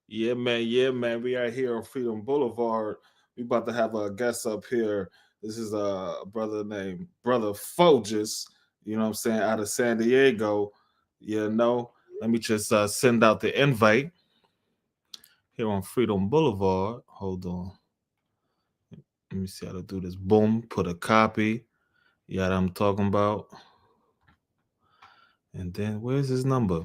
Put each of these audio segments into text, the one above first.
Yeah, man. Yeah, man. We are here on Freedom Boulevard. We about to have a guest up here. This is a brother named Brother Foejus. You know what I'm saying? Out of San Diego. You know. Let me just send out the invite here on Freedom Boulevard. Hold on. Let me see how to do this. Boom. Put a copy. Yeah, that I'm talking about. And then where's his number?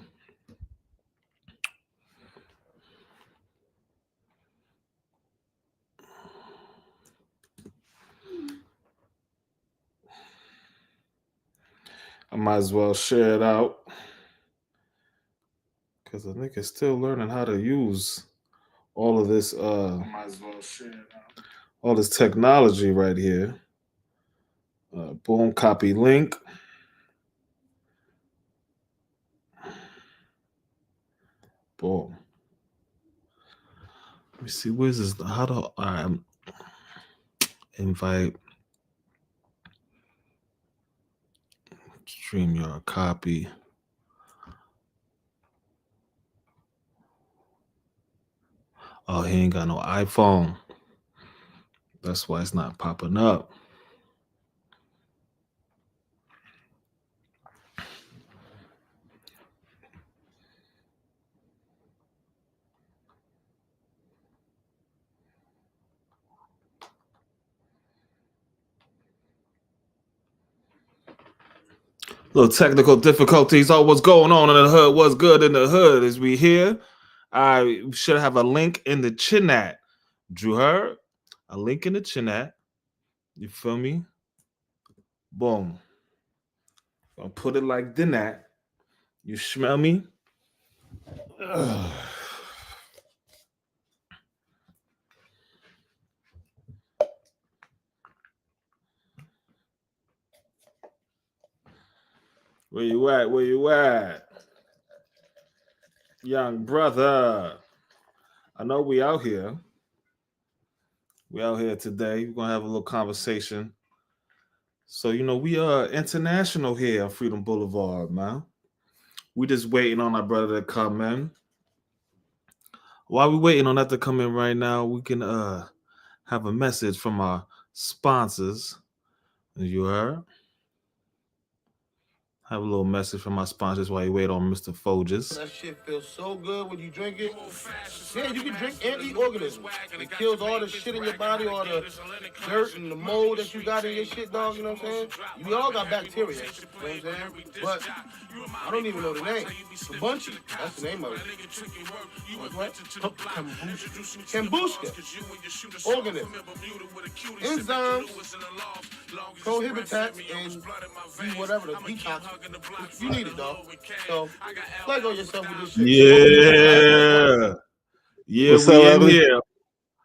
I might as well share it out because I think it's still learning how to use all of this might as well share it out. All this technology right here. Boom, copy link. Boom. Let me see, where's this? How do I invite stream your copy? Oh, he ain't got no iPhone. That's why it's not popping up. Little technical difficulties. Oh, what's going on in the hood? What's good in the hood? Is we here? I should have a link in the chinat. Drew heard? A link in the chinat. You feel me? Boom. I'll put it like that. You smell me? Ugh. Where you at? Where you at? Young brother. I know we out here. We out here today. We're gonna have a little conversation. So, we are international here on Freedom Boulevard, man. We just waiting on our brother to come in. While we waiting on that to come in right now, we can have a message from our sponsors. You heard? Have a little message from my sponsors while you wait on Mr. Foejus. That shit feels so good when you drink it. Yeah, you can drink and eat organisms. It kills all the shit in your body, all the dirt and the mold that you got in your shit, dog. You know what I'm saying? We all got bacteria. You know what I'm saying? But I don't even know the name. Kabunchy. That's the name of it. What? Kombucha. Organism. Enzymes. Prohibitats and whatever the detox. You need it, dog. So, flag on yourself with this shit. Yeah. Yeah, What's we up, in Ugly? here.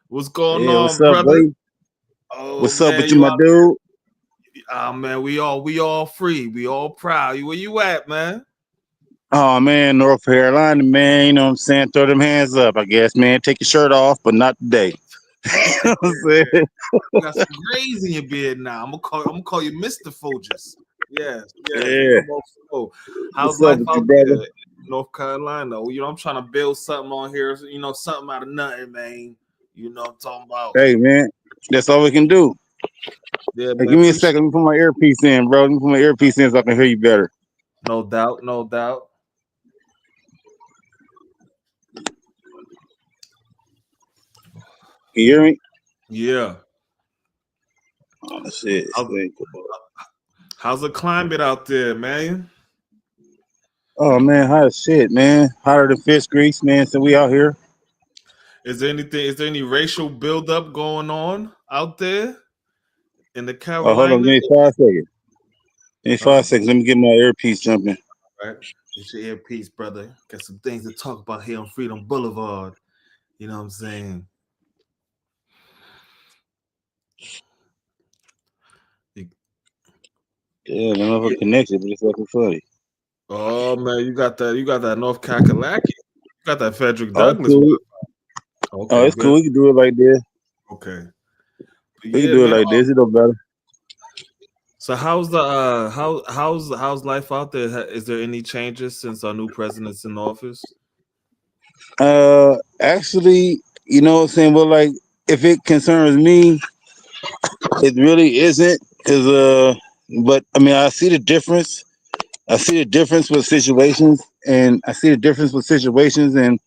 What's going Yeah, on, what's up, brother? buddy? Oh, What's up man, with you, my dude? Man, we all free. We all proud. Where you at, man? Oh, man, North Carolina, man. You know what I'm saying? Throw them hands up, I guess, man. Take your shirt off, but not today. You know what I'm saying? You got some grays in your beard now. I'm gonna call you Mr. Foejus. Yes. Yeah. How's What's up life with out you, brother? there in North Carolina? I'm trying to build something on here. Something out of nothing, man. You know what I'm talking about. Hey, man, that's all we can do. Yeah, Hey, man. give me a second. Let me put my earpiece in, bro. Let me put my earpiece in so I can hear you better. No doubt, no doubt. Can you hear me? Yeah. Oh, shit. How's the climate out there, man? Oh, man, hot as shit, man. Hotter than fish grease, man. So we out here. Is there any racial buildup going on out there in the Oh, hold on. Give Carolinas? me 5 seconds. Give me 5 Huh? seconds. Let me get my earpiece jumping. All right. It's your earpiece, brother. Got some things to talk about here on Freedom Boulevard. You know what I'm saying? Yeah, man, I'm connection, but it's fucking funny. Oh man, you got that North Kakalaki. You got that Frederick Oh, it's Douglass. cool. Okay, Oh, it's good. cool. We can do it like this. Okay. But We yeah, can do it man. like this. It don't matter. So how's the how's life out there? Is there any changes since our new president's in office? Actually, you know what I'm saying? Well, like, if it concerns me, it really isn't. Cause, but I mean, I see the difference. I see the difference with situations, and I see the difference with situations and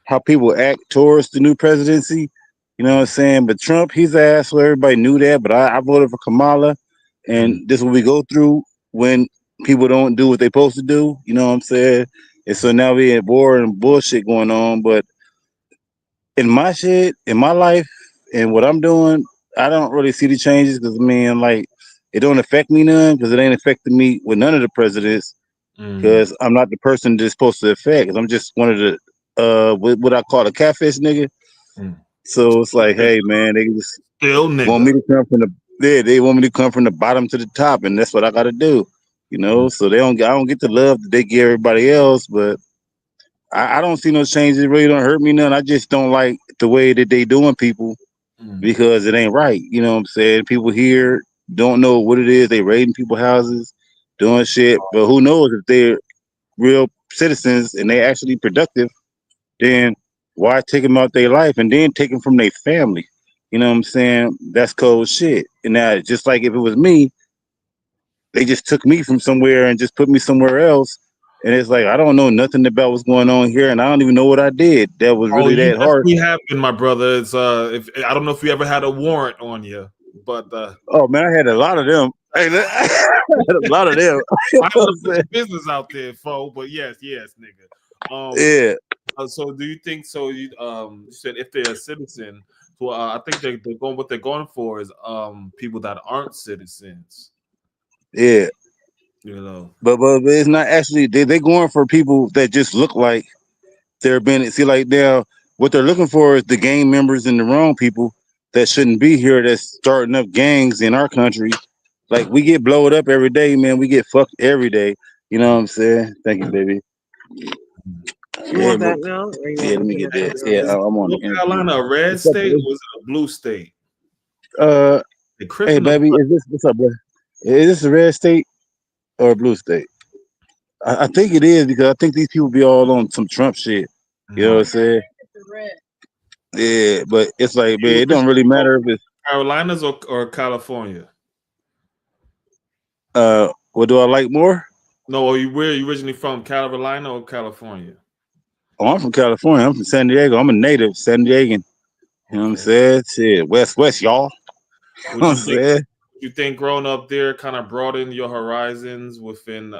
how people act towards the new presidency. You know what I'm saying? But Trump, he's an asshole. Everybody knew that. But I voted for Kamala, and Mm, this is what we go through when people don't do what they're supposed to do. You know what I'm saying? And so now we have war and bullshit going on. But in my shit, in my life, and what I'm doing, I don't really see the changes because, man, like, it don't affect me none because it ain't affecting me with none of the presidents mm, because I'm not the person that's supposed to affect. 'Cause I'm just one of the what I call a catfish nigga. mm. So it's like, hey man, they just Still want nigga. me to come from the they want me to come from the bottom to the top, and that's what I got to do. You Mm, know, so I don't get the love that they give everybody else, but I don't see no changes. It really don't hurt me none. I just don't like the way that they doing people mm. because it ain't right. You know what I'm saying? People here don't know what it is. They raiding people houses, doing shit, but who knows if they're real citizens and they actually productive, then why take them out their life and then take them from their family? You know what I'm saying? That's cold shit. And now, just like if it was me, they just took me from somewhere and just put me somewhere else. And it's like I don't know nothing about what's going on here, and I don't even know what I did that was Oh, really you that hard. definitely have been, my brother. It's if I don't know if you ever had a warrant on you, but Oh man, I had a lot of them. Hey, I had a lot of them. You I know don't what know I'm put saying? your business out there, fo. But yes, yes, nigga. Um, Yeah, so do you think so? You said if they're a citizen, so I think they're going. What they're going for is people that aren't citizens. yeah. You know. But it's not actually they going for people that just look like they're being see like now what they're looking for is the gang members and the wrong people that shouldn't be here that's starting up gangs in our country. Like we get blowed up every day, man. We get fucked every day. You know what I'm saying? Thank you, baby. You Yeah, want but that now, or you yeah, want let me me to get get that. that Yeah, now? Is I'm on the North interview. Carolina a red What's up, state baby? or is it a blue state? Uh, The hey, Crippin' of baby, is this what's up, bro? Is this a red state or a blue state? I think it is because I think these people be all on some Trump shit. You know what I'm saying? Yeah, but it's like, man, You it don't originally really from matter if it's Carolinas or California? what do I like more? No, where are you originally from? Carolina or California? Oh, I'm from California. I'm from San Diego. I'm a native San Diegan. You know what I'm Okay. saying? Shit, West, y'all. You Would know what you I'm think saying? you think growing up there kind of broadened your horizons within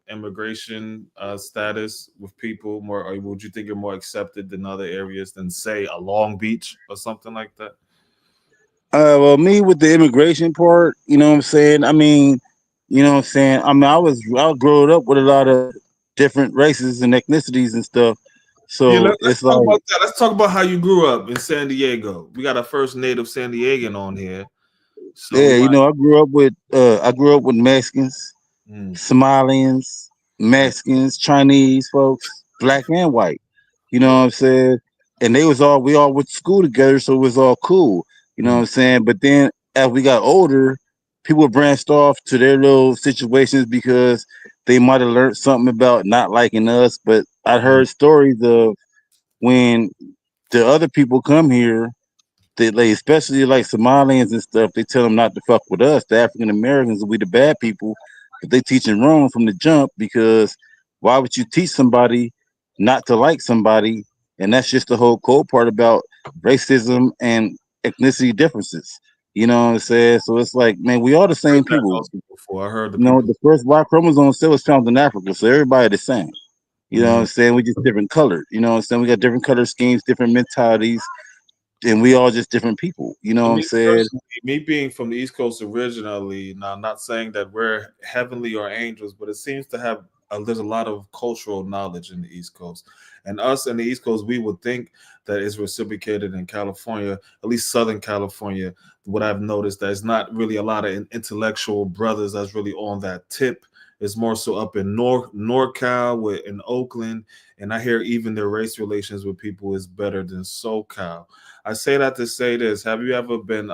immigration status with people more, or would you think you're more accepted than other areas than say a Long Beach or something like that? Well, me with the immigration part, you know what I'm saying? I mean, you know what I'm saying? I mean, I grew up with a lot of different races and ethnicities and stuff. Yeah, So let's it's talk like, about that. Let's talk about how you grew up in San Diego. We got a first native San Diegan on here, so we yeah, you want. know, I grew up with Mexicans, Mm, Somalians, mm, Mexicans, Chinese folks, black and white. You know what I'm saying? And they was all we all went to school together, so it was all cool. You know what mm, I'm saying? But then as we got older, people branched off to their little situations because they might have learned something about not liking us. But I mm, heard stories of when the other people come here they like, especially like Somalians and stuff, they tell them not to fuck with us. The African Americans, we the bad people, but they teaching wrong from the jump because why would you teach somebody not to like somebody? And that's just the whole cold part about racism and ethnicity differences. You know what I'm saying? So it's like, man, we all the heard same that people. also before. I heard the You know, people. the first Y chromosome cell was found in Africa, so everybody the same. You know what I'm Mm. saying? We just different colored. You know what I'm saying? We got different color schemes, different mentalities, and we all just different people. You know For what I'm me saying? personally, me being from the East Coast originally, now I'm not saying that we're heavenly or angels, but it seems to have there's a lot of cultural knowledge in the East Coast, and us in the East Coast, we would think that it's reciprocated in California, at least Southern California. What I've noticed that it's not really a lot of intellectual brothers that's really on that tip. It's more so up in NorCal, with in Oakland, and I hear even their race relations with people is better than SoCal. I say that to say this: have you ever been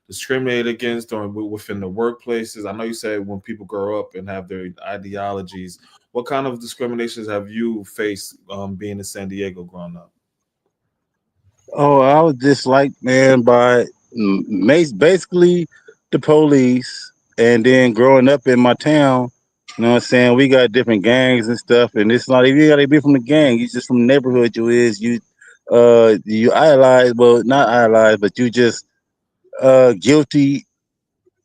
discriminated against or within the workplaces? I know you said when people grow up and have their ideologies. What kind of discriminations have you faced being in San Diego growing up? Oh, I was disliked, man, by basically the police. And then growing up in my town, you know what I'm saying? We got different gangs and stuff. And it's not even you got to be from the gang. You just from the neighborhood. You idolize, well, not idolize, but you just guilty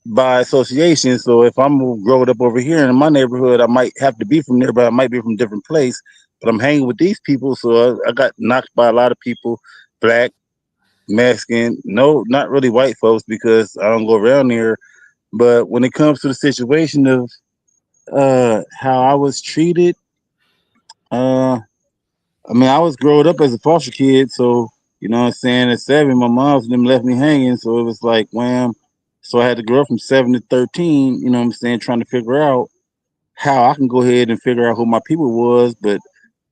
by association. So if I'm growing up over here in my neighborhood, I might have to be from there, but I might be from a different place. But I'm hanging with these people, so I got knocked by a lot of people, black, Mexican, no, not really white folks because I don't go around there. But when it comes to the situation of how I was treated, uh I mean I was growing up as a foster kid, so you know what I'm saying, at 7 my mom's them left me hanging, so it was like wham. So I had to grow up from 7 to 13, you know what I'm saying, trying to figure out how I can go ahead and figure out who my people was, but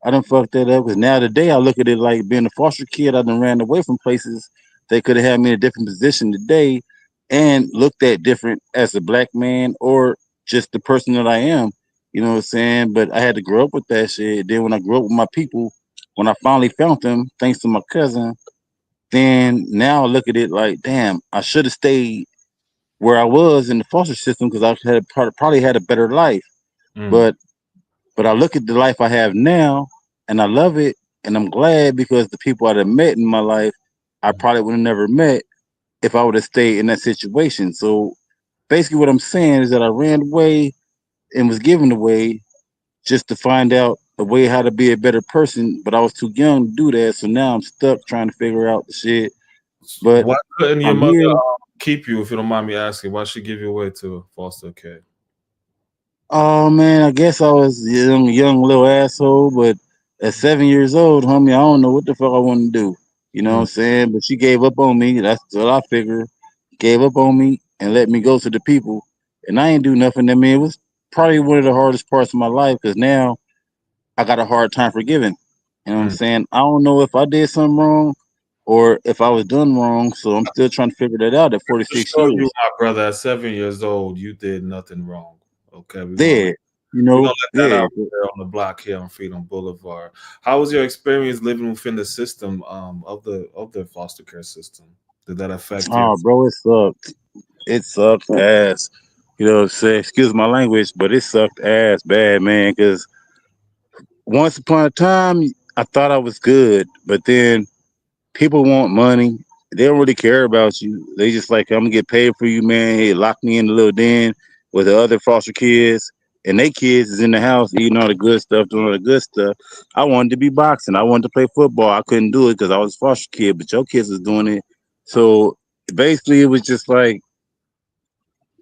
I done fucked that up because now today I look at it like being a foster kid. I done ran away from places that could have had me in a different position today and looked at different as a black man or just the person that I am. You know what I'm saying? But I had to grow up with that shit. Then when I grew up with my people, when I finally found them, thanks to my cousin, then now I look at it like, damn, I should have stayed where I was in the foster system because I had probably had a better life. Mm, But I look at the life I have now and I love it and I'm glad because the people I'd have met in my life I probably would have never met if I would have stayed in that situation. So basically what I'm saying is that I ran away and was given away just to find out a way how to be a better person, but I was too young to do that. So now I'm stuck trying to figure out the shit. But why couldn't your I'm mother here. keep you, if you don't mind me asking? Why she give you away to a foster care? Oh man, I guess I was young little asshole, but at 7 years old, homie, I don't know what the fuck I want to do. You know what Mm, I'm saying? But she gave up on me. That's what I figure. Gave up on me and let me go to the people. And I ain't do nothing. I mean, it was probably one of the hardest parts of my life because now I got a hard time forgiving. You know what I'm mm. saying? I don't know if I did something wrong or if I was done wrong. So I'm still trying to figure that out at To 46 show you, years. my brother, at 7 years old, you did nothing wrong. Okay, Dead. You we're know, gonna let that yeah. out there on the block here on Freedom Boulevard. How was your experience living within the system of the foster care system? Did that affect you? Oh, bro, it sucked. It sucked ass. You know what I'm saying? Excuse my language, but it sucked ass bad, man. Because once upon a time, I thought I was good, but then people want money. They don't really care about you. They just like, I'm gonna get paid for you, man. Hey, lock me in the little den with the other foster kids, and they kids is in the house eating all the good stuff, doing all the good stuff. I wanted to be boxing. I wanted to play football. I couldn't do it because I was a foster kid, but your kids was doing it. So basically, it was just like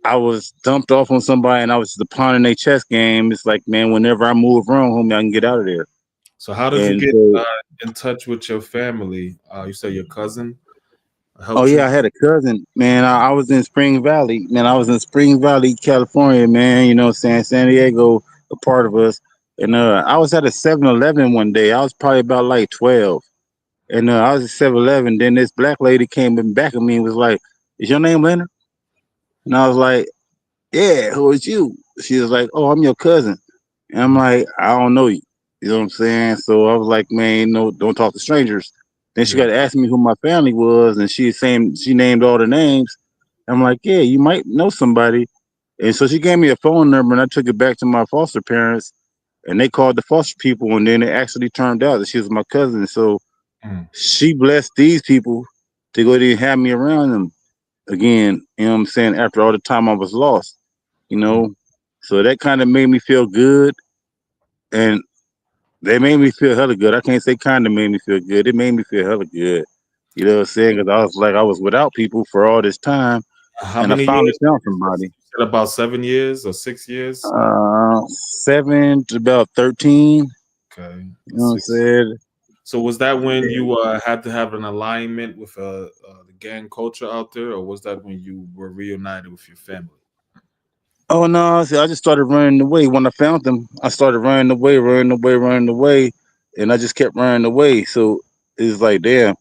I was dumped off on somebody, and I was just a pawn in their chess game. It's like, man, whenever I move wrong, homie, I can get out of there. So how did you And get so in touch with your family? You said your cousin oh helped you. yeah, I had a cousin, man. I was in Spring Valley, man. I was in Spring Valley, California, man. You know what I'm saying? San Diego, a part of us. And I was at a 7-Eleven one day. I was probably about like 12. And I was at 7-Eleven. Then this black lady came in back of me and was like, "Is your name Leonard?" And I was like, "Yeah, who is you?" She was like, "Oh, I'm your cousin." And I'm Mm, like, "I don't know you." You know what I'm saying? So I was like, "Man, no, don't talk to strangers." Then she yeah. got to ask me who my family was, and she named all the names. I'm like, "Yeah, you might know somebody." And so she gave me a phone number, and I took it back to my foster parents, and they called the foster people, and then it actually turned out that she was my cousin. So Mm, she blessed these people to go there and have me around them again. You know what I'm saying? After all the time I was lost, you mm. know. So that kind of made me feel good, and they made me feel hella good. I can't say kind of made me feel good. It made me feel hella good. You know what I'm saying? Because I was like, I was without people for all this time, How and I many finally years? found somebody. You said about 7 years or 6 years? 7 to about 13. Okay, You know what I'm six. saying? So was that when you had to have an alignment with the gang culture out there, or was that when you were reunited with your family? Oh no, see, I just started running away. When I found them, I started running away, running away, running away, and I just kept running away. So it's like, damn,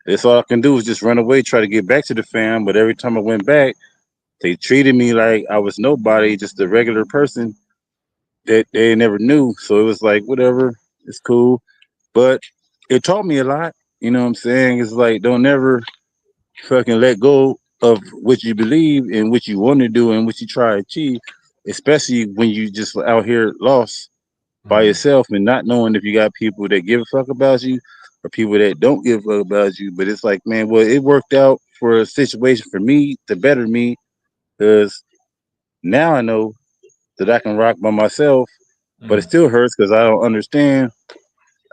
that's all I can do is just run away, try to get back to the fam. But every time I went back, they treated me like I was nobody, just a regular person that they never knew. So it was like, whatever, it's cool. But it taught me a lot. You know what I'm saying? It's like don't never fucking let go of what you believe and what you want to do and what you try to achieve, especially when you just out here lost by Mhm. yourself and not knowing if you got people that give a fuck about you or people that don't give a fuck about you. But it's like, man, well, it worked out for a situation for me to better me because now I know that I can rock by myself, but it Mhm. still hurts because I don't understand.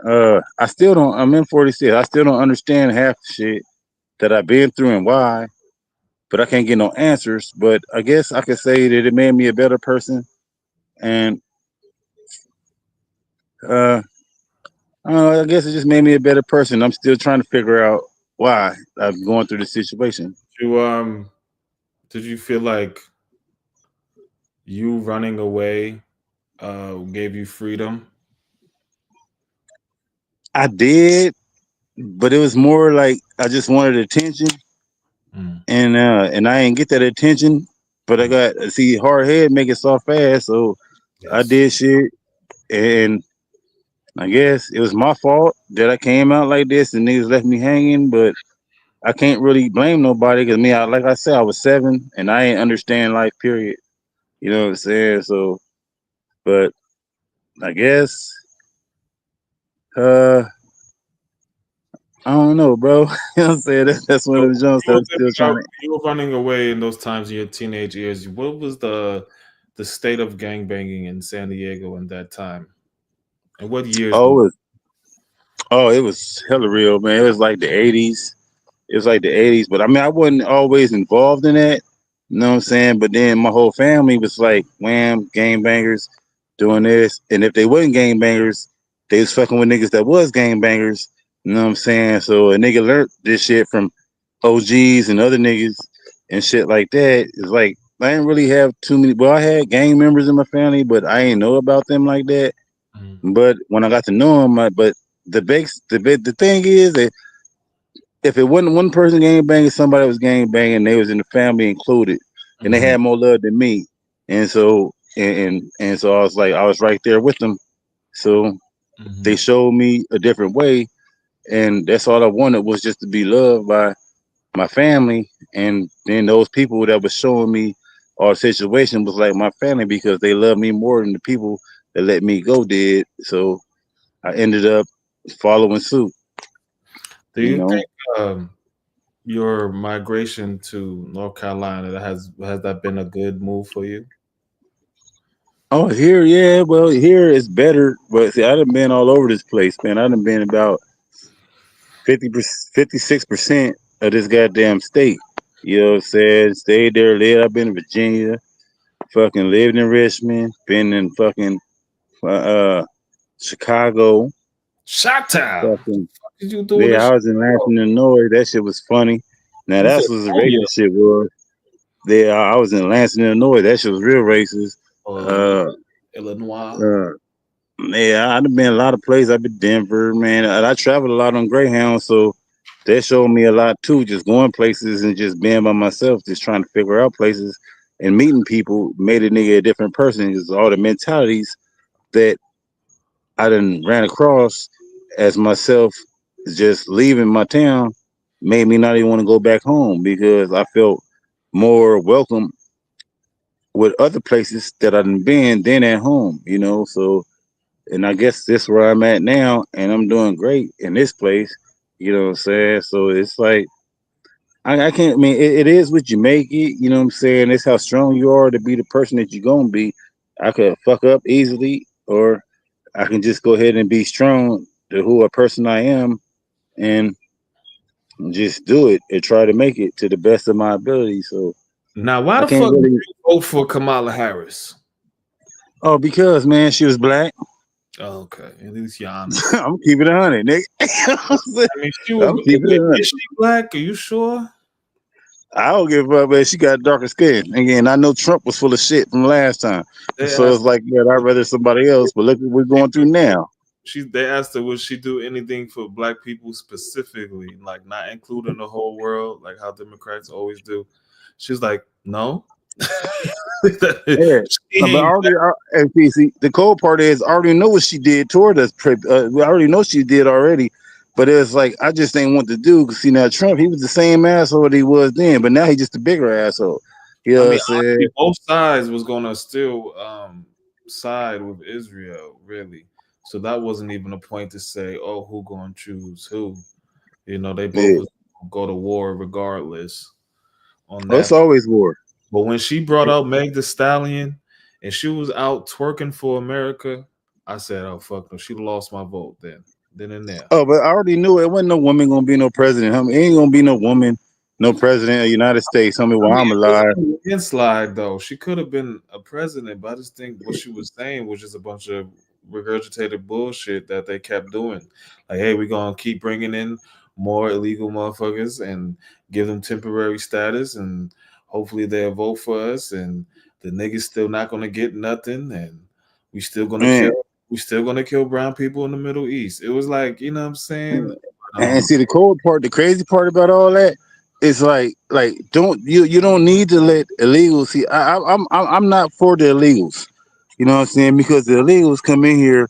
I still don't. I'm in 46. I still don't understand half the shit that I've been through and why, but I can't get no answers. But I guess I could say that it made me a better person, and uh, I guess it just made me a better person. I'm still trying to figure out why I'm going through this situation. You did you feel like you running away gave you freedom? I did, but it was more like I just wanted attention, Mm. and I didn't get that attention. But I Mm. got see hard head make it soft fast, so I Yes. did shit, and I guess it was my fault that I came out like this and niggas left me hanging. But I can't really blame nobody because me, like I said, I was 7 and I ain't understand life. Period. You know what I'm saying? So, but I guess uh I don't know, bro. You know what I'm saying? That's one So of the jumps you that were I'm still living trying out, to. you were running away in those times in your teenage years. What was the state of gangbanging in San Diego in that time? And what years Oh, were it was hella real, man. It was like the '80s. It was like the '80s, but I mean, I wasn't always involved in that. You know what I'm saying? But then my whole family was like, wham, gang bangers, doing this. And if they wasn't gang bangers, they was fucking with niggas that was gang bangers. You know what I'm saying? So a nigga learned this shit from OGs and other niggas and shit like that. It's like I didn't really have too many. Well, I had gang members in my family, but I didn't know about them like that. mm. But when I got to know them, but the thing is that if it wasn't one person gang banging, somebody was gang banging. They was in the family included, and they Mhm. had more love than me. And so and so I was like, I was right there with them. So they Mhm. showed me a different way, and that's all I wanted was just to be loved by my family. And then those people that was showing me our situation was like my family because they love me more than the people that let me go did. So I ended up following suit. Do You you know. think your migration to North Carolina has that been a good move for you? Oh, here, yeah. Well, here is better. But see, I done been all over this place, man. I done been about 56% of this goddamn state. You know what I'm saying? Stayed there, lived. I've been in Virginia, fucking lived in Richmond, been in fucking uh Chicago, Shot Town. fucking What did you doing yeah. this? I was in Lansing, Illinois. That shit was funny. Now You that said was the Colombia racist shit. Was there? I was in Lansing, Illinois. That shit was real racist. or Uh, Illinois. uh, Yeah, I've been a lot of places. I've been Denver, man. I traveled a lot on Greyhound, so that showed me a lot too. Just going places and just being by myself, just trying to figure out places and meeting people made a nigga a different person. Just all the mentalities that I done ran across as myself, just leaving my town, made me not even want to go back home because I felt more welcome with other places that I done been than at home. You know, so and I guess this where I'm at now, and I'm doing great in this place. You know what I'm saying? So it's like I can't. I mean, it is what you make it. You know what I'm saying? It's how strong you are to be the person that you're gonna be. I could fuck up easily, or I can just go ahead and be strong to who a person I am, and just do it and try to make it to the best of my ability. So Now, why I the can't fuck did really. you vote for Kamala Harris? Oh, because man, she was black. Oh, okay, at least you're honest. I'm keeping it 100, nigga. I mean, she was. I'm keeping it 100. Is she black? Are you sure? I don't give a fuck, man. She got darker skin. Again, I know Trump was full of shit from last time. They So asked. it's like, man, I'd rather somebody else. But look what we're going through now. They asked her, would she do anything for black people specifically, like not including the whole world, like how Democrats always do. She's like, no. Yeah. She But I ain't. already, and see, the cold part is, I already know what she did toward us. We already know she did already. But it's like I just ain't want to do because see now Trump, he was the same asshole that he was then, but now he's just a bigger asshole. You I know what mean, I'm saying? honestly, both sides was gonna still side with Israel, really. So that wasn't even a point to say, oh, who gonna choose who. You know, they both Yeah. was gonna go to war regardless on Oh, it's that. always war. But when she brought out Meg the Stallion and she was out twerking for America, I said, oh fuck no, she lost my vote then and there. Oh, but I already knew it wasn't no woman gonna be no president. Homie. It ain't gonna be no woman, no president of the United States. Homie, I while mean, I'm it alive. wasn't a landslide though. She could have been a president, but I just think what she was saying was just a bunch of regurgitated bullshit that they kept doing. Like, hey, we're gonna keep bringing in more illegal motherfuckers and give them temporary status, and hopefully they'll vote for us. And the niggas still not gonna get nothing, and we still gonna Man. kill. We still gonna kill brown people in the Middle East. It was like, you know what I'm saying? And see the cold part, the crazy part about all that is like don't you don't need to let illegals see. I'm not for the illegals. You know what I'm saying? Because the illegals come in here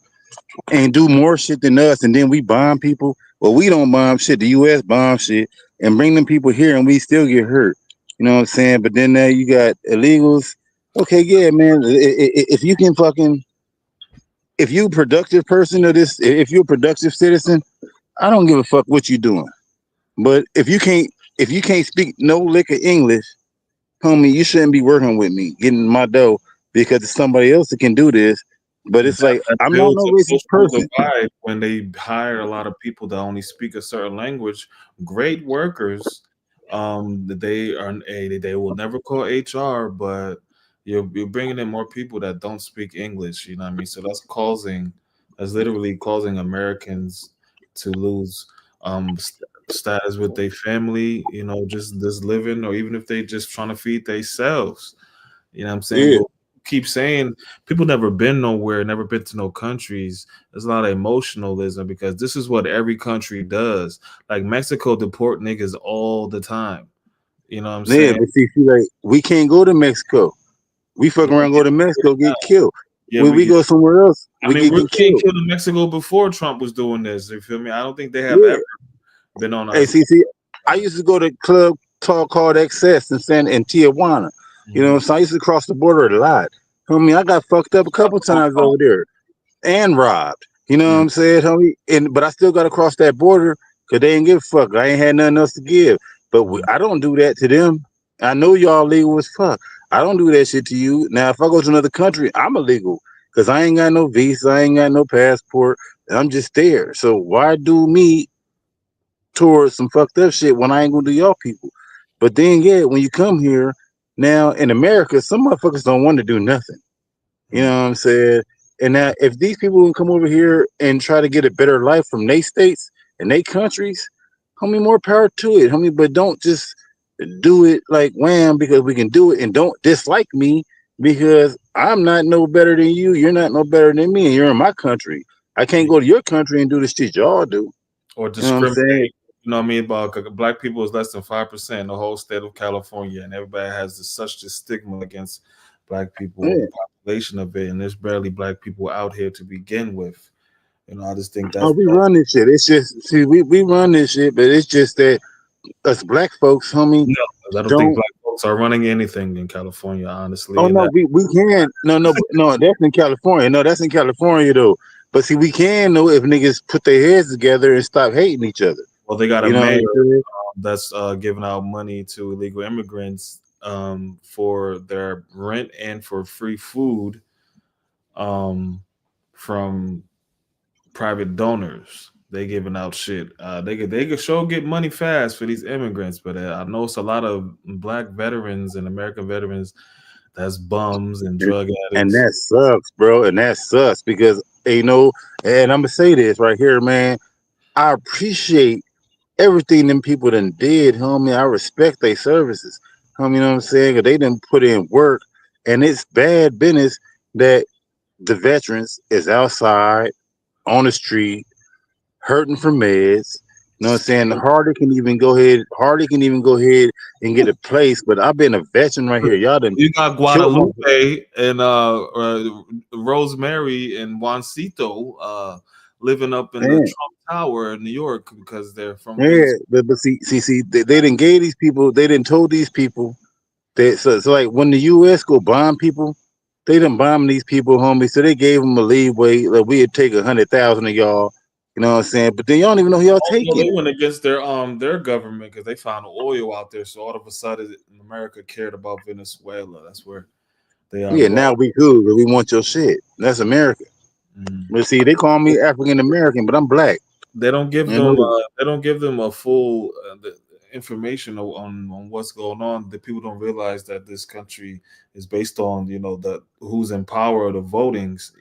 and do more shit than us, and then we bomb people. Well, we don't bomb shit. The U.S. bomb shit and bring them people here, and we still get hurt. You know what I'm saying? But then now you got illegals. Okay, yeah, man. If you can fucking, if you a productive person of this, if you're a productive citizen, I don't give a fuck what you doing. But if you can't speak no lick of English, homie, you shouldn't be working with me, getting my dough because it's somebody else that can do this. But it's like that I'm not builds no a racist social person. divide when they hire a lot of people that only speak a certain language. Great workers, they will never call HR, but you're bringing in more people that don't speak English. You know what I mean? So that's literally causing Americans to lose status with their family. You know, just living, or even if they just trying to feed themselves. You know what I'm saying? Yeah, But keep saying people never been nowhere, never been to no countries. There's a lot of emotionalism because this is what every country does. Like Mexico deport niggas all the time. You know what I'm yeah. saying? But see, like we can't go to Mexico. We fuck Yeah, around, go to Mexico, get killed. yeah, When we go somewhere else, I we mean, we're get getting killed. killed in Mexico before Trump was doing this. You feel me? I don't think they have Yeah. ever been on Hey, us. see, I used to go to club talk called Excess in Tijuana. You know, Mhm. so I used to cross the border a lot. I mean, I got fucked up a couple times over there and robbed. You know what Mhm. I'm saying, homie? And but I still got to cross that border because they ain't give a fuck. I ain't had nothing else to give. But I don't do that to them. I know y'all legal as fuck. I don't do that shit to you. Now, if I go to another country, I'm illegal because I ain't got no visa, I ain't got no passport, and I'm just there. So why do me towards some fucked up shit when I ain't gonna do y'all people? But then, yeah, when you come here now in America, some motherfuckers don't want to do nothing. You know what I'm saying? And now, if these people can come over here and try to get a better life from their states and their countries, homie, more power to it, homie. But don't just do it like wham because we can do it, and don't dislike me because I'm not no better than you. You're not no better than me, and you're in my country. I can't go to your country and do the shit y'all do. Or You know what I'm discriminate. saying? You know what I mean? About black people is less than 5% in the whole state of California, and everybody has such this stigma against black people, Yeah. the population of it, and there's barely black people out here to begin with. You know, I just think Oh, we that's run this shit. It's just see, we run this shit, but it's just that us black folks, homie, no. I don't think don't. black folks are running anything in California, honestly, Oh and no, that we can. No. That's in California. No, that's in California though. But see, we can know if niggas put their heads together and stop hating each other. well, they got a You know what mayor I'm saying? that's giving out money to illegal immigrants for their rent and for free food um, from private donors. They giving out shit. They could sure get money fast for these immigrants, but I know it's a lot of black veterans and American veterans that's bums and drug And addicts. that sucks, bro. And that sucks because you know. And I'm gonna say this right here, man. I appreciate everything them people done did, homie. I respect their services, homie. You know what I'm saying? 'Cause they done put in work, and it's bad business that the veterans is outside on the street hurting for meds. You know what I'm saying? Hardy can even go ahead and get a place. But I've been a veteran right here. Y'all done You got killed my Guadalupe and Rosemary and Juancito living up in the man. Trump tower in New York because they're from Yeah, Venezuela. but see, they didn't gave these people, they didn't told these people that, so like when the U.S. go bomb people, they didn't bomb these people, homie. So they gave them a leeway, like we'd take 100,000 of y'all, you know what I'm saying? But then y'all don't even know who y'all Oh no, taking. they went against their government because they found oil out there. So all of a sudden, America cared about Venezuela. That's where they Yeah, brought. now we good, but we want your shit. That's America. Mhm. But see, they call me African American, but I'm black. They don't give You know them this. a full the information on what's going on. The people don't realize that this country is based on the who's in power, the votings.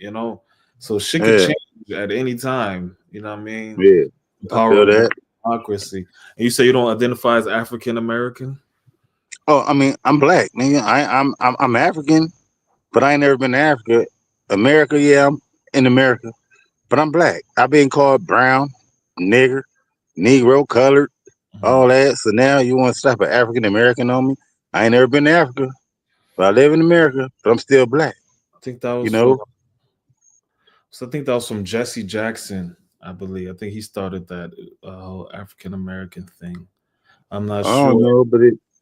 So shit could Yeah, change at any time. You know what I mean? yeah, The I power feel of that. democracy. And you say you don't identify as African American? Oh, I mean, I'm black, nigga. I'm African, but I ain't never been to Africa. America, yeah, I'm in America, but I'm black. I've been called brown, nigger, Negro, colored, Mhm. all that. So now you want to slap an African American on me? I ain't never been to Africa, but I live in America, but I'm still black. I think that You was from know? So I think that was from Jesse Jackson, I believe. I think he started that whole African American thing. I'm not I don't sure. know, but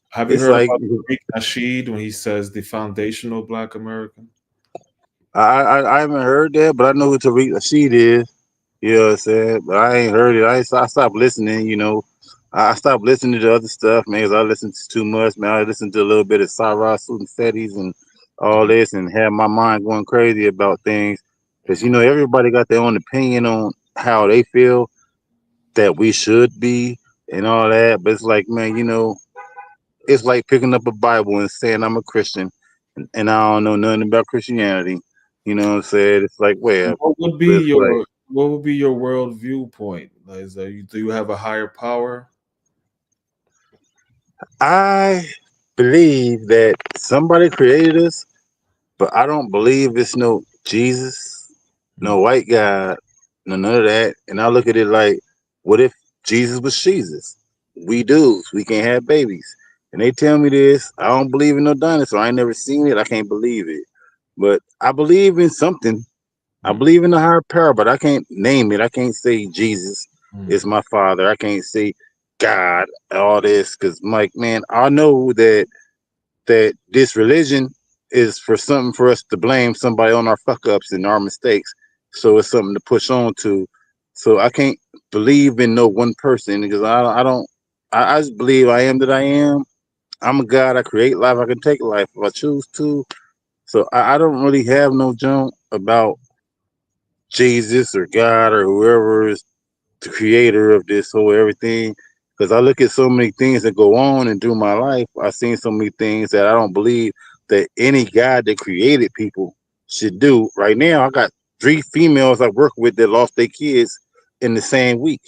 Have you it's heard like about Tariq Nasheed when he says the foundational Black American? I haven't heard that, but I know who Tariq Nasheed is. You know what I'm saying? But I ain't heard it. I stopped listening. I stopped listening to other stuff, man. 'Cause I listened to too much, man. I listened to a little bit of Sarah and Fetties and all Mhm. this, and had my mind going crazy about things. Because everybody got their own opinion on how they feel that we should be and all that. But it's like, man, it's like picking up a Bible and saying I'm a Christian, and I don't know nothing about Christianity. You know what I'm saying? It's like, So well, what would be it's like your world viewpoint? Like, do you have a higher power? I believe that somebody created us, but I don't believe it's no Jesus, no Mm. white God, no none of that. And I look at it like, what if Jesus was Jesus? We dudes, we can't have babies. And they tell me this, I don't believe in no dinosaur. I ain't never seen it. I can't believe it. But I believe in something. I Mm. believe in a higher power, but I can't name it. I can't say Jesus is Mm. my father. I can't say God, all this, because Mike, man, I know that this religion is for something for us to blame somebody on our fuck ups and our mistakes. So it's something to push on to. So I can't believe in no one person because I don't. I just believe I am that I am. I'm a God. I create life. I can take life if I choose to. So I don't really have no junk about Jesus or God or whoever is the creator of this whole everything. Because I look at so many things that go on and through my life, I've seen so many things that I don't believe that any God that created people should do. Right now, I got 3 females I work with that lost their kids in the same week.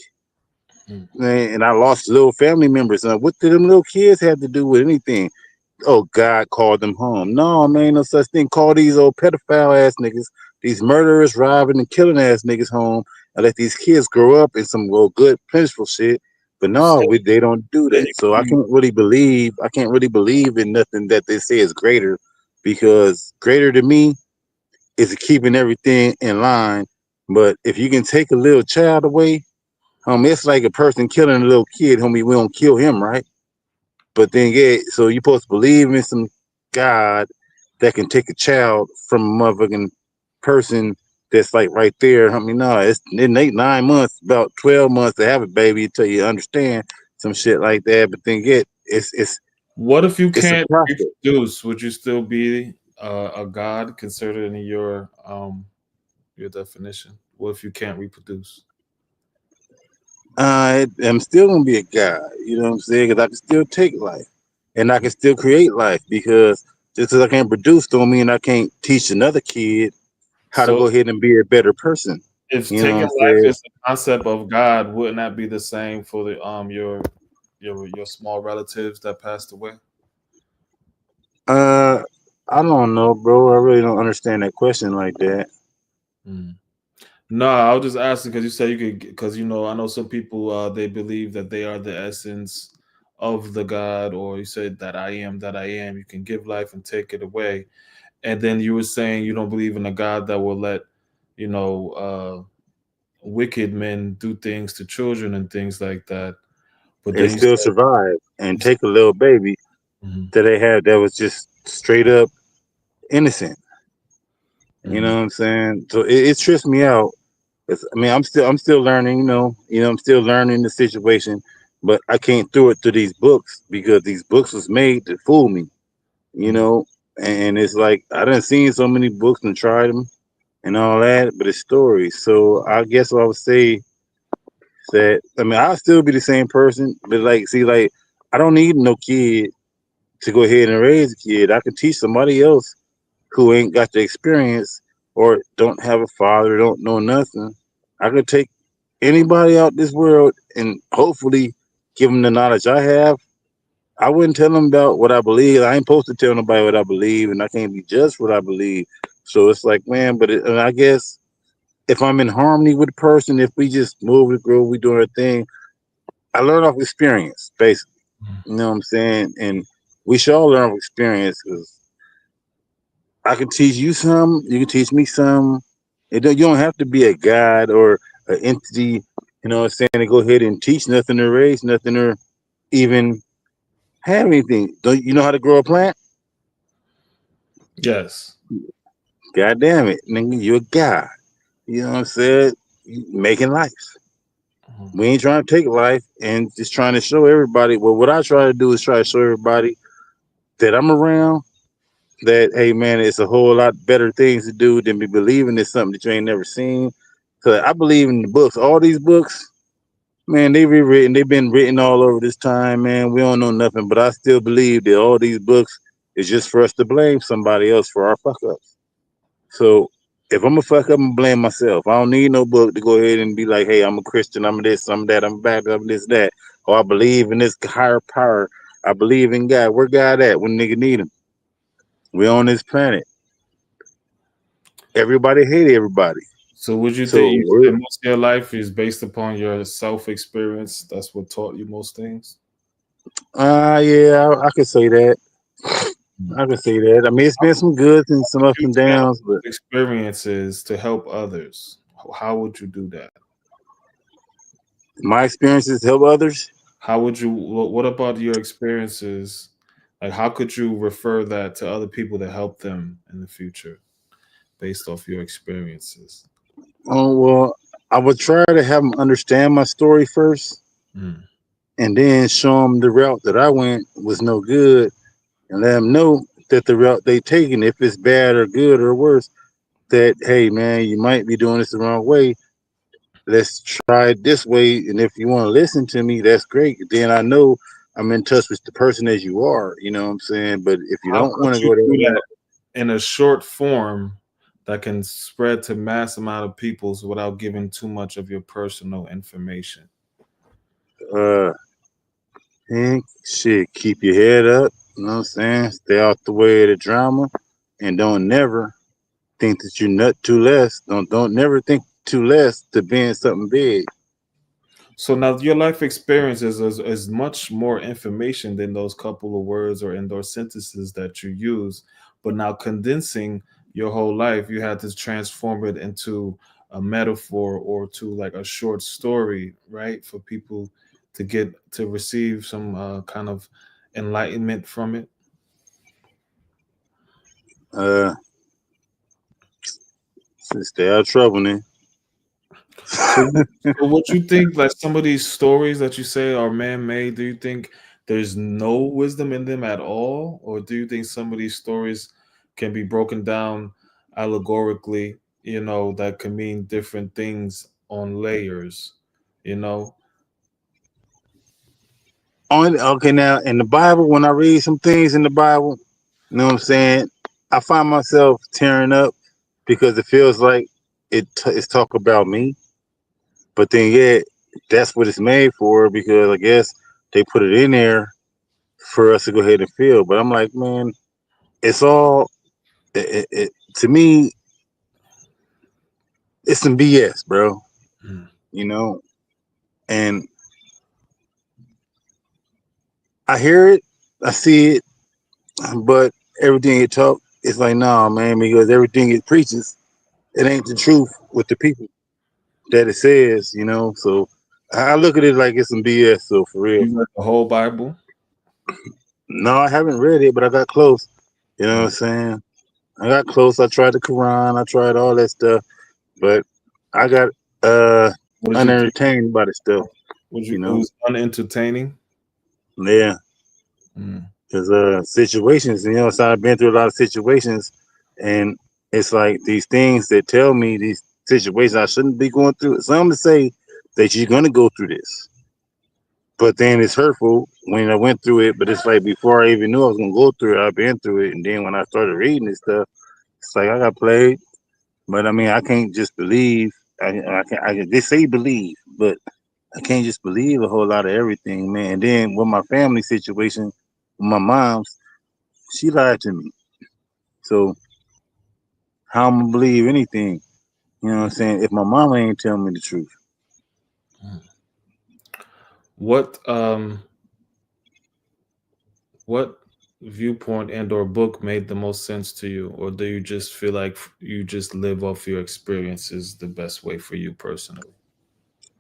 Mm. And I lost little family members. And what did them little kids have to do with anything? Oh, God called them home. No, man, no such thing. Call these old pedophile ass niggas, these murderers, robbing and killing ass niggas home, and let these kids grow up in some good, plentiful shit. But no, So they don't do then that. So I can't really believe. I can't really believe in nothing that they say is greater, because greater to me is keeping everything in line. But if you can take a little child away, it's like a person killing a little kid, homie. We don't kill him, right? But then, yeah, so you're supposed to believe in some God that can take a child from a motherfucking person that's like right there. I mean, no, it ain't 9 months, about 12 months to have a baby until you understand some shit like that. But then, what if you it's a can't process. reproduce? Would you still be a god considered in your definition? What if you can't reproduce? I'm still gonna be a God. You know what I'm saying? Because I can still take life, and I can still create life. Because just because I can't produce, don't mean I can't teach another kid how to So go ahead and be a better person. if You know what taking I'm life saying? is the concept of God, wouldn't that be the same for the your small relatives that passed away? Uh, I don't know, bro. I really don't understand that question like that. Mm. No, I was just asking because you said you could, because I know some people they believe that they are the essence of the God, or you said that I am that I am. You can give life and take it away, and then you were saying you don't believe in a God that will let you know wicked men do things to children and things like that. But and then you still said, survive and you said take a little baby mhm, that they had that was just straight up innocent. You know mhm, what I'm saying? So it trips me out. I mean, I'm still learning. I'm still learning the situation, but I can't throw it to these books because these books was made to fool me. You mhm. know, and it's like I done seen so many books and tried them and all that, but it's stories. So I guess what I would say that I mean I'll still be the same person, but like see like I don't need no kid to go ahead and raise a kid. I can teach somebody else who ain't got the experience or don't have a father, don't know nothing. I could take anybody out this world and hopefully give them the knowledge I have. I wouldn't tell them about what I believe. I ain't supposed to tell nobody what I believe, and I can't be judged for what I believe. So it's like, man, and I guess if I'm in harmony with the person, if we just move and grow, we doing our thing. I learn off experience, basically. You know what I'm saying? And we should all learn off experience because I can teach you some, you can teach me some. You don't have to be a god or an entity, you know what I'm saying, to go ahead and teach nothing or raise nothing or even have anything. Don't you know how to grow a plant? Yes. God damn it, nigga, you're a god. You know what I'm saying? You making life. Mhm. We ain't trying to take life and just trying to show everybody. Well, what I try to do is try to show everybody that I'm around. That hey man, it's a whole lot better things to do than be believing in something that you ain't never seen. So I believe in the books. All these books, man, they rewritten. They've been written all over this time, man. We don't know nothing, but I still believe that all these books is just for us to blame somebody else for our fuck ups. So if I'm a fuck up, I'm blame myself. I don't need no book to go ahead and be like, hey, I'm a Christian, I'm this, I'm that, I'm bad, I'm this, that. Or I believe in this higher power. I believe in God. Where God at when nigga need him? We on this planet. Everybody hate everybody. So would you think So you we're said most of your life is based upon your self experience? That's what taught you most things. yeah, I could say that. I could say that. I mean, it's been some goods and some ups You and channel downs, but those experiences to help others. How would you do that? my experiences help others. How would you? What about your experiences? Like, how could you refer that to other people to help them in the future based off your experiences? Oh well, I would try to have them understand my story first, Mm. and then show them the route that I went was no good, and let them know that the route they taking, if it's bad or good or worse, that hey man, you might be doing this the wrong way. Let's try it this way, and if you want to listen to me, that's great. Then I know I'm in touch with the person as you are. You know what I'm saying? But if you How don't could want to you go that do route, that in a short form that can spread to mass amount of peoples without giving too much of your personal information? uh, and shit, keep your head up. You know what I'm saying? Stay out the way of the drama, and don't never think that you're nut too less. Don't never think too less to being something big. So now your life experience is much more information than those couple of words or indoor sentences that you use. But now condensing your whole life, you had to transform it into a metaphor or to like a short story, right? For people to get to receive some kind of enlightenment from it. Uh, stay out of trouble, man. So, so what you think, like some of these stories that you say are man-made, do you think there's no wisdom in them at all? Or do you think some of these stories can be broken down allegorically, that can mean different things on layers, you know? Okay, now in the Bible, when I read some things in the Bible, you know what I'm saying? I find myself tearing up because it feels like it's talk about me. But then, yeah, that's what it's made for because I guess they put it in there for us to go ahead and feel. But I'm like, man, it's all to me. It's some BS, bro. Mm. You know, and I hear it, I see it, but everything it talk, it's like, nah, man, because everything it preaches, it ain't the truth with the people. that it says, you know. So I look at it like it's some BS. So for real, You read the whole Bible? no, I haven't read it, but I got close. You know what I'm Mm. saying? I got close. I tried the Quran. I tried all that stuff, but I got uh What did you think? unentertained by the stuff. You It know, was unentertaining? yeah, Mm. because situations. You know, so I've been through a lot of situations, and it's like these things that tell me these situations I shouldn't be going through. Some to say that you're gonna go through this, but then it's hurtful when I went through it. But it's like before I even knew I was gonna go through it, I've been through it, and then when I started reading this stuff, it's like I got played. But I mean, I can't just believe. They say believe, but I can't just believe a whole lot of everything, man. And then with my family situation, my mom's, she lied to me. So how I'm gonna believe anything? You know what I'm saying? If my mama ain't telling me the truth. Mm. What what viewpoint and or book made the most sense to you, or do you just feel like you just live off your experiences the best way for you personally?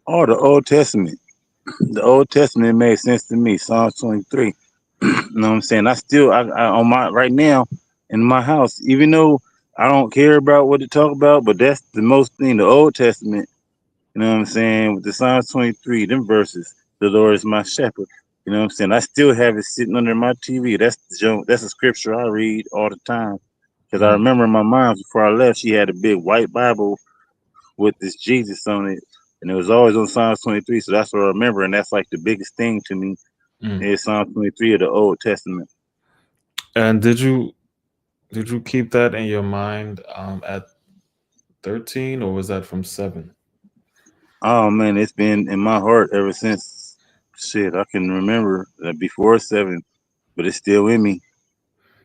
Oh, the Old Testament. The Old Testament made sense to me. Psalms 23. You know what I'm saying? I on my right now in my house, even though I don't care about what to talk about, but that's the most thing. The Old Testament, you know what I'm saying? With the Psalms 23, them verses, the Lord is my shepherd. You know what I'm saying? I still have it sitting under my TV. That's a scripture I read all the time. Because I Mm. remember my mom before I left, she had a big white Bible with this Jesus on it. And it was always on Psalms 23. So that's what I remember. And that's like the biggest thing to me Mm. is Psalm 23 of the Old Testament. And did you keep that in your mind at 13, or was that from 7? Oh man, it's been in my heart ever since shit. I can remember before 7, but it's still in me.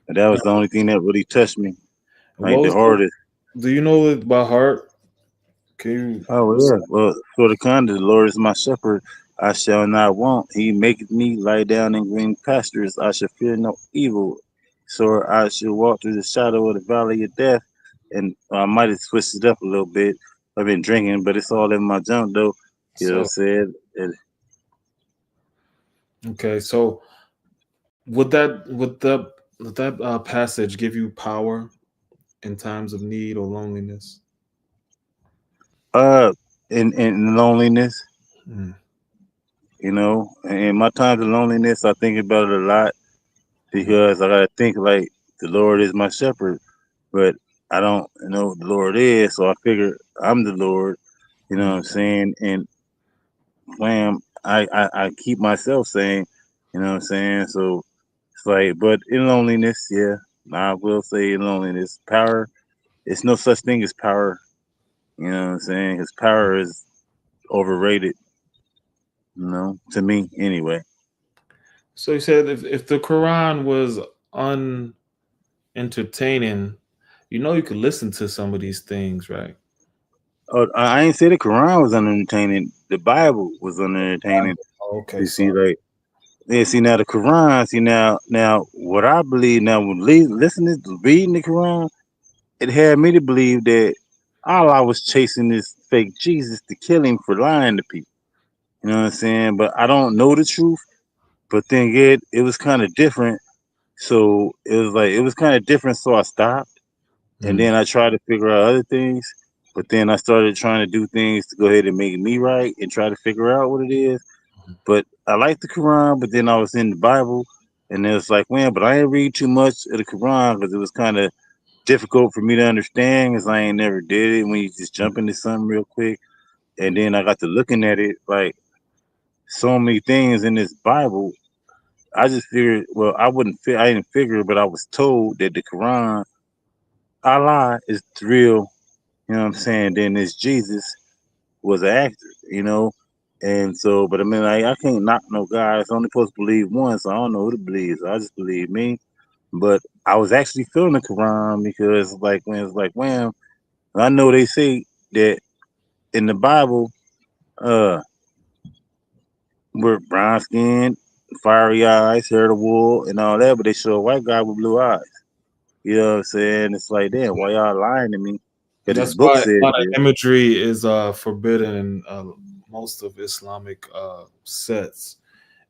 And that was the only thing that really touched me, like What the was the, hardest. do you know it by heart? Can you Oh yeah. Well, for the kind, the Lord is my shepherd, I shall not want. He maketh me lie down in green pastures. I shall fear no evil. So I shall walk through the shadow of the valley of death. And I might have switched it up a little bit. I've been drinking, but it's all in my junk though. You know what I'm so saying? okay, so would that passage give you power in times of need or loneliness? Uh, in loneliness, Mm. you know, in my times of loneliness, I think about it a lot Mm. because I gotta think like the Lord is my shepherd, but I don't know what the Lord is, so I figure I'm the Lord. You know what Mm. I'm saying? And wham, I keep myself saying, you know what I'm saying? So it's like, but in loneliness, yeah, I will say in loneliness, power. It's no such thing as power. You know what I'm saying? Because power is overrated. You know, to me anyway. So you said if the Quran was unentertaining, you could listen to some of these things, right? Oh, I ain't say the Quran was unentertaining. The Bible was unentertaining. Okay, You see, sorry. like, yeah, see now the Quran. See now what I believe now when listening to reading the Quran, it had me to believe that Allah was chasing this fake Jesus to kill him for lying to people. You know what I'm saying? But I don't know the truth. But then it was kind of different. So it was kind of different. So I stopped. And Mm. then I tried to figure out other things, but then I started trying to do things to go ahead and make me right and try to figure out what it is. But I like the Quran, but then I was in the Bible, and it was like, man, but I ain't read too much of the Quran because it was kind of difficult for me to understand because I ain't never did it when you just jump into something real quick. And then I got to looking at it like so many things in this Bible. I just figured, well, I didn't figure, but I was told that the Quran, Allah is the real. You know what I'm saying? Then this Jesus was an actor, you know? And so, but I mean, I can't knock no guy. It's only supposed to believe one, so I don't know who to believe. So I just believe me. But I was actually feeling the Quran because, like, when it's like, wham, I know they say that in the Bible, uh, we're brown skin, fiery eyes, hair of wool, and all that, but they show a white guy with blue eyes. You know what I'm saying? It's like, damn, why y'all lying to me? Because That's this book why said a lot of that. imagery is forbidden in most of Islamic sets.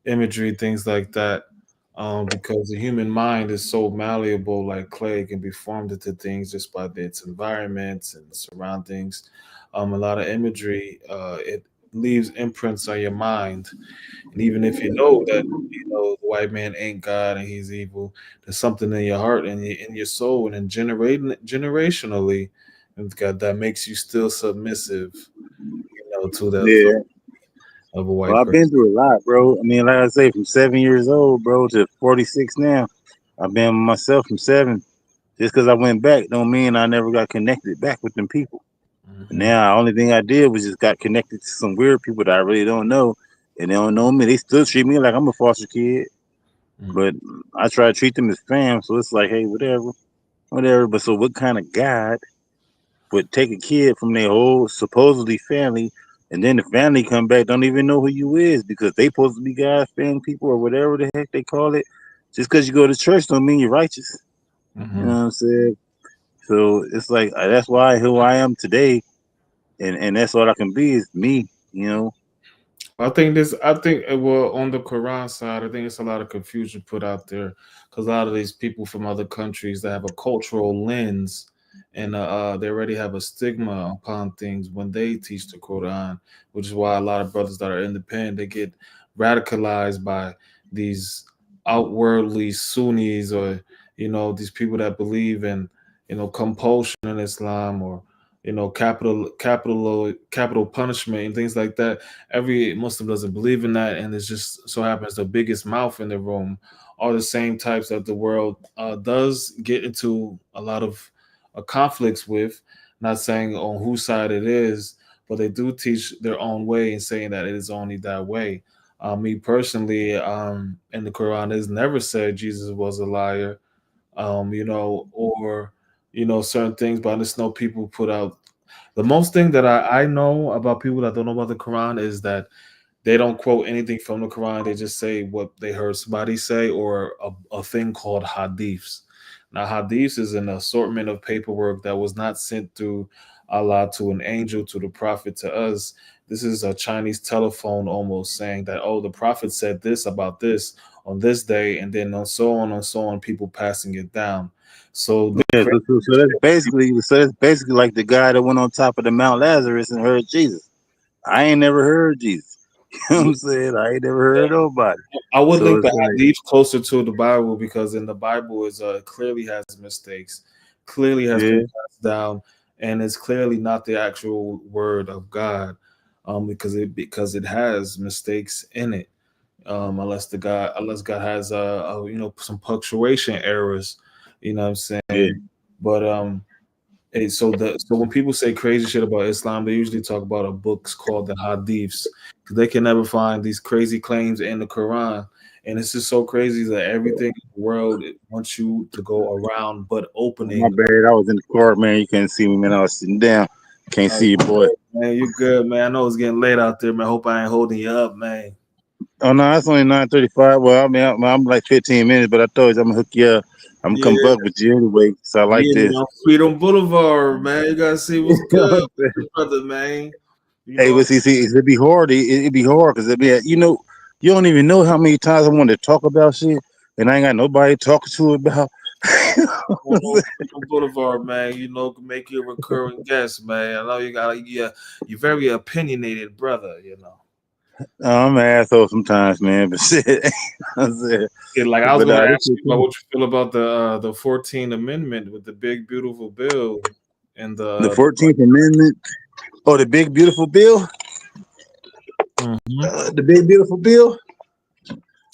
Imagery, things like that, because the human mind is so malleable, like clay, it can be formed into things just by its environments and surroundings. A lot of imagery, it leaves imprints on your mind, and even if you know that the white man ain't God and he's evil, there's something in your heart and in your soul and in generationally, and God, that makes you still submissive, to the authority Yeah. of a Well, white I've been person. through a lot, bro. I mean, like I say, from 7 years old, bro, to 46 now. I've been myself from 7. Just because I went back don't mean I never got connected back with them people. And Hmm. now, the only thing I did was just got connected to some weird people that I really don't know, and they don't know me. They still treat me like I'm a foster kid, but I try to treat them as fam. So it's like, hey, whatever, whatever. But so, what kind of God would take a kid from their whole supposedly family, and then the family come back don't even know who you is because they supposed to be God's family people or whatever the heck they call it. Just because you go to church don't mean you're righteous. You know Hmm. what I'm saying? So it's like that's why who I am today, and that's all I can be is me. You know? I think, well, on the Quran side, I think it's a lot of confusion put out there because a lot of these people from other countries that have a cultural lens and they already have a stigma upon things when they teach the Quran, which is why a lot of brothers that are independent, they get radicalized by these outwardly Sunnis or, these people that believe in, compulsion in Islam or, capital punishment and things like that. Every Muslim doesn't believe in that, and it's just so happens the biggest mouth in the room are the same types that the world does get into a lot of conflicts with. Not saying on whose side it is, but they do teach their own way and saying that it is only that way. Me personally, in the Quran, is never said Jesus was a liar, or certain things. But I just know people put out the most thing that I know about people that don't know about the Quran is that they don't quote anything from the Quran. They just say what they heard somebody say or a thing called hadiths. Now, hadiths is an assortment of paperwork that was not sent through Allah to an angel, to the prophet, to us. This is a Chinese telephone almost saying that, oh, the prophet said this about this on this day, and then on so on and so on, people passing it down. So the Yeah. crazy So that's basically like the guy that went on top of the Mount Lazarus and heard Jesus. I ain't never heard Jesus. You know what I'm saying? I ain't never heard nobody. I would So link it's the like, hadith closer to the Bible because in the Bible is clearly has mistakes, clearly has been yeah, passed down, and it's clearly not the actual word of God, because it has mistakes in it. Unless God has some punctuation errors, what I'm yeah, saying. But so when people say crazy shit about Islam, they usually talk about a books called the Hadiths because they can never find these crazy claims in the Quran, and it's just so crazy that everything in the world it wants you to go around, but my opening. bad. I was in the car, man. You couldn't see me, man. I was sitting down. Can't Oh, see you, boy. man, you good, man? I know it's getting late out there, man. Hope I ain't holding you up, man. Oh no, it's only 9:35. Well, I mean, I'm like 15 minutes, but I told you I'm gonna hook you up. I'm gonna come Yeah, buck with you anyway. So I like yeah, this. man. Freedom Boulevard, man. You gotta see what's good, brother, man. You Hey, know, but see, it'd be hard. It'd be hard because it'd be, you don't even know how many times I wanted to talk about shit, and I ain't got nobody to talk to about. on Freedom Boulevard, man. Make you a recurring guest, man. I know you got yeah, you're very opinionated, brother. I'm an asshole sometimes, man. But shit, I said, Yeah, like I was but gonna this ask shit you about cool. what you feel about the 14th Amendment with the big beautiful bill and The the 14th Amendment. Oh, the big beautiful bill. Mhm. The big beautiful bill.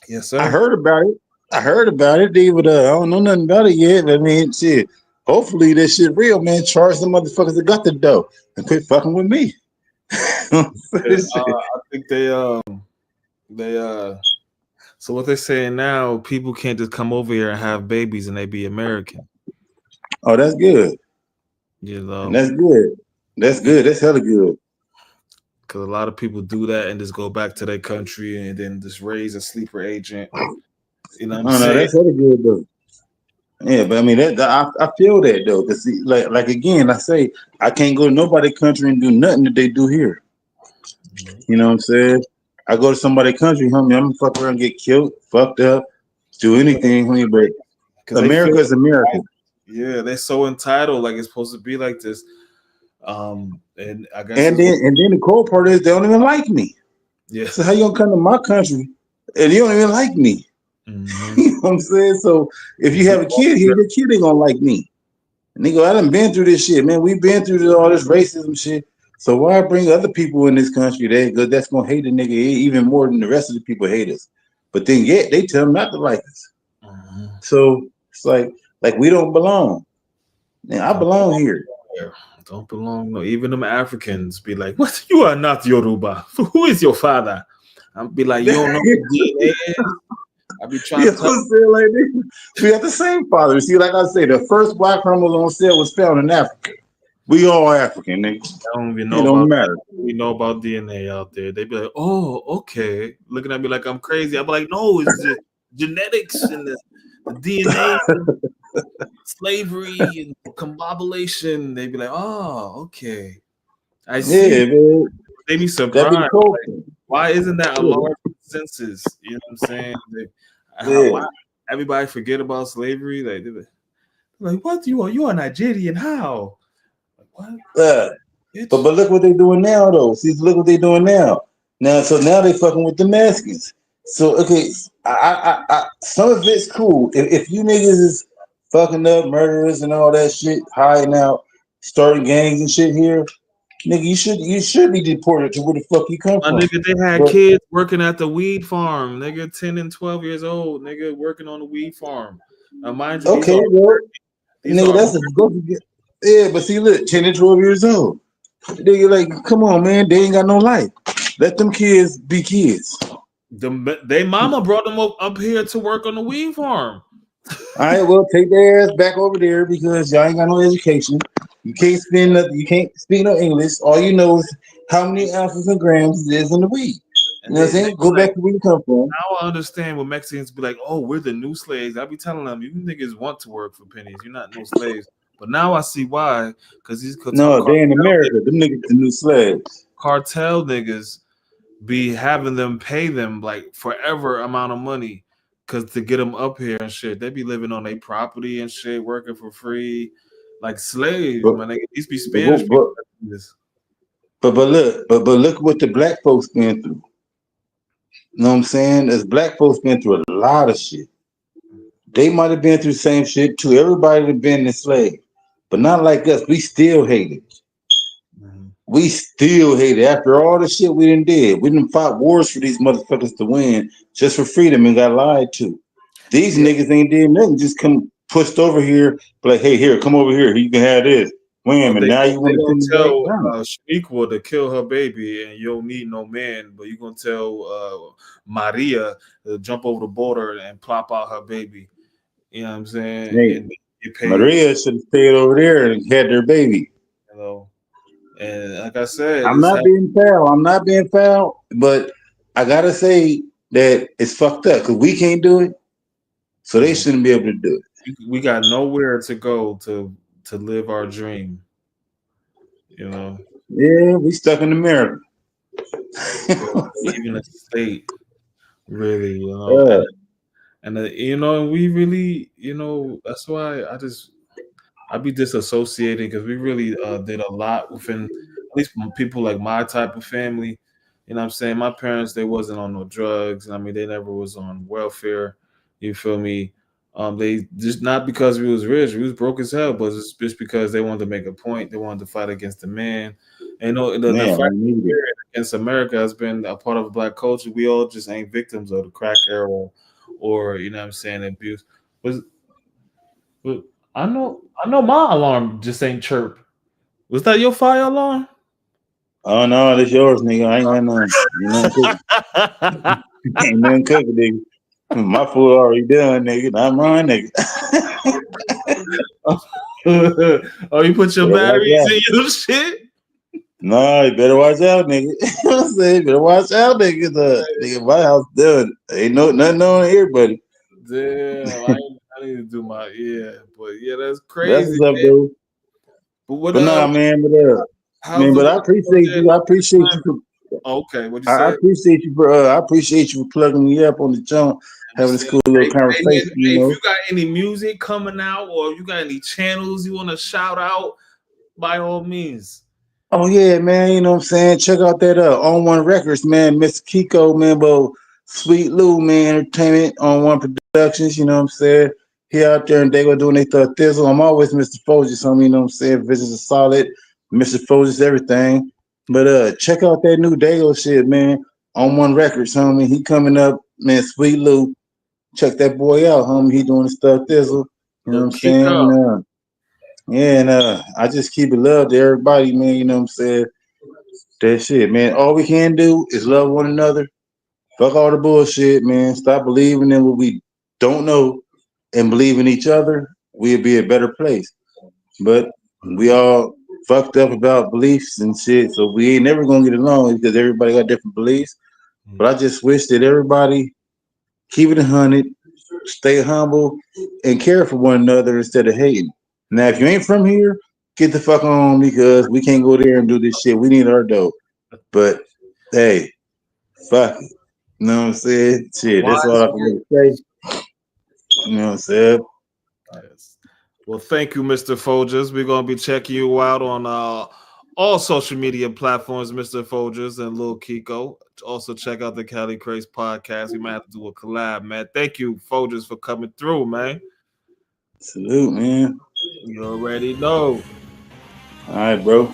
Yes, I sir. heard about it. I heard about it. But I don't know nothing about it yet. I mean, shit. Hopefully this shit real, man. Charge the motherfuckers that got the dough and quit fucking with me. Yeah, Shit. I think they so what they're saying now, people can't just come over here and have babies and they be American. Oh, that's good. You And know, that's good. That's good. That's hella good. because a lot of people do that and just go back to their country and then just raise a sleeper agent. You know what I'm Oh no, saying? that's hella good though. Yeah, but I mean I feel that though, cause see, like again, I say I can't go to nobody's country and do nothing that they do here. You know what I'm saying? I go to somebody's country, homie, I'm gonna fuck around, get killed, fucked up, do Yeah, anything, homie. because But they feel America is America, yeah, they're so entitled, like it's supposed to be like this. And I guess it's and then the cold part is they don't even like me. yeah. So how you gonna come to my country and you don't even like me? Hmm. You know what I'm saying? So if you have a kid here, your kid ain't gonna like me. And they go, I done been through this shit, man. We've been through all this racism shit. So why bring other people in this country that's gonna hate a nigga even more than the rest of the people hate us? But then yet they tell them not to like us. Hmm. So it's like we don't belong. Now I Don't belong belong here. there. Don't belong. No, even them Africans be like, "What? You are not Yoruba. Who is your father?" I'll be like, "You don't know what DNA is." I be You trying know to what tell. I'm saying? Like we got the same father. See, like I say, the first black chromosome cell was found in Africa. We all African, nigga. I don't even It know don't about that. matter. We know about DNA out there. They be like, "Oh, okay," looking at me like I'm crazy. I be like, "No, it's the genetics and the DNA, slavery and combobulation." They be like, "Oh, okay, I see." Yeah, man. They be That be surprised. cool. Why isn't that a Yeah. large consensus? You know what I'm saying? Yeah. Why everybody forget about slavery? Like what? You are Nigerian? How? Like, what? Uh, but Bitch. but look what they doing now though. See, look what they doing now. Now they fucking with the Mexicans. So okay, some of it's cool. If you niggas is fucking up, murderers and all that shit, hiding out, starting gangs and shit here, nigga, you should be deported to where the fuck you come My from. nigga, they had But kids working at the weed farm. Nigga, 10 and 12 years old. Nigga, working on the weed farm. Now, mind you, okay, well, these nigga, are that's a yeah. But see, look, 10 and 12 years old. Nigga, like, come on, man, they ain't got no life. Let them kids be kids. they mama brought them up here to work on the weed farm. All right, well, take their ass back over there because y'all ain't got no education. You can't spend nothing. You can't speak no English. All you know is how many ounces and grams it is in the weed. You And know what I'm they saying? be Go like, back to where you come from. now I understand when Mexicans be like, "Oh, we're the new slaves." I be telling them, "You niggas want to work for pennies. You're not no slaves." But now I see why, because these No, they in America. Them niggas the new slaves. cartel niggas be having them pay them like forever amount of money, because to get them up here and shit, they be living on their property and shit, working for free, like slaves. But Man, these be but Spanish people. but but look what the black folks been through. You know what I'm saying? As black folks been through a lot of shit. They might have been through the same shit too. Everybody have been enslaved, but not like us. We still hate it. Mhm. We still hate it. After all the shit we done did, we done fought wars for these motherfuckers to win just for freedom and got lied to. These Yeah, niggas ain't did nothing. Just come pushed over here, be like, hey, here, come over here. You can have this. Wham, and now you they want to gonna send me back tell down. Shaniqua to kill her baby, and you don't need no man, but you gonna tell Maria to jump over the border and plop out her baby. You know what I'm saying? Hey, And get paid. Maria should have stayed over there and had their baby. You know. And like I said, I'm it's not being foul. I'm not being foul, but I gotta say that it's fucked up because we can't do it, so they happening. shouldn't be able to do it. We got nowhere to go to live our dream. You know, Yeah, we stuck in America. even a state really. You know, Uh, and you know, and we really, you know, that's why I be disassociated, because we really did a lot within at least people like my type of family. You know what I'm saying? My parents, they wasn't on no drugs. I mean, they never was on welfare. You feel me? They just, not because we was rich, we was broke as hell, but it's just because they wanted to make a point. They wanted to fight against the man. And you know, the man, I fight need it. against America has been a part of black culture. We all just ain't victims of the crack era, or you know what I'm saying, abuse. But but I know my alarm just ain't chirp. Was that your fire alarm? Oh no, that's yours, nigga. I ain't got none. Ain't nothing cooking. Ain't nothing cooking, nigga. My food already done, nigga. Not mine, nigga. Oh, you put your Better watch batteries out. in your shit? No, you better watch out, nigga. You know what I'm saying? Better watch out, nigga. Nigga, my house done. Ain't no nothing on here, buddy. Damn, I I need to do my but yeah, that's That's crazy. what's up, dude. But what But nah, man, how's the but I weather out appreciate there in you. I appreciate North you for Carolina? Okay, what you I say? appreciate you for I appreciate you for plugging me up on the jump, We having this said, cool little hey, conversation, you if know. you got any music coming out or you got any channels you want to shout out, by all means. Oh yeah, man, you know what I'm saying? Check out that On One Records, man, Mr. Kiko, man, but Sweet Lou, man, Entertainment, On One Productions, you know what I'm saying? He out there and they go doing their thizzle. I'm always Mr. Foejus, homie, you know what I'm saying? Business is solid, Mr. Foejus, everything. But check out that new Dago shit, man. On One Records, homie. He coming up, man, Sweet Lou. Check that boy out, homie. He doing his thizzle. You know what Little I'm saying? Kiko. Yeah, and I just keep it love to everybody, man. You know what I'm saying? That's it, man. All we can do is love one another. Fuck all the bullshit, man. Stop believing in what we don't know and believe in each other. We'll be a better place. But we all fucked up about beliefs and shit, so we ain't never gonna get along because everybody got different beliefs. But I just wish that everybody keep it 100, stay humble, and care for one another instead of hating. Now, if you ain't from here, get the fuck on because we can't go there and do this shit. We need our dough. But hey, fuck it. You know what I'm saying? Shit, that's all Wise I can really say. You know what I'm saying? Yes. Well, thank you, Mr. Foejus. We're gonna be checking you out on all social media platforms, Mr. Foejus and Lil Kiko. Also, check out the Cali Craze podcast. We might have to do a collab, man. Thank you, Foejus, for coming through, man. Salute, man. You already know. All right, bro.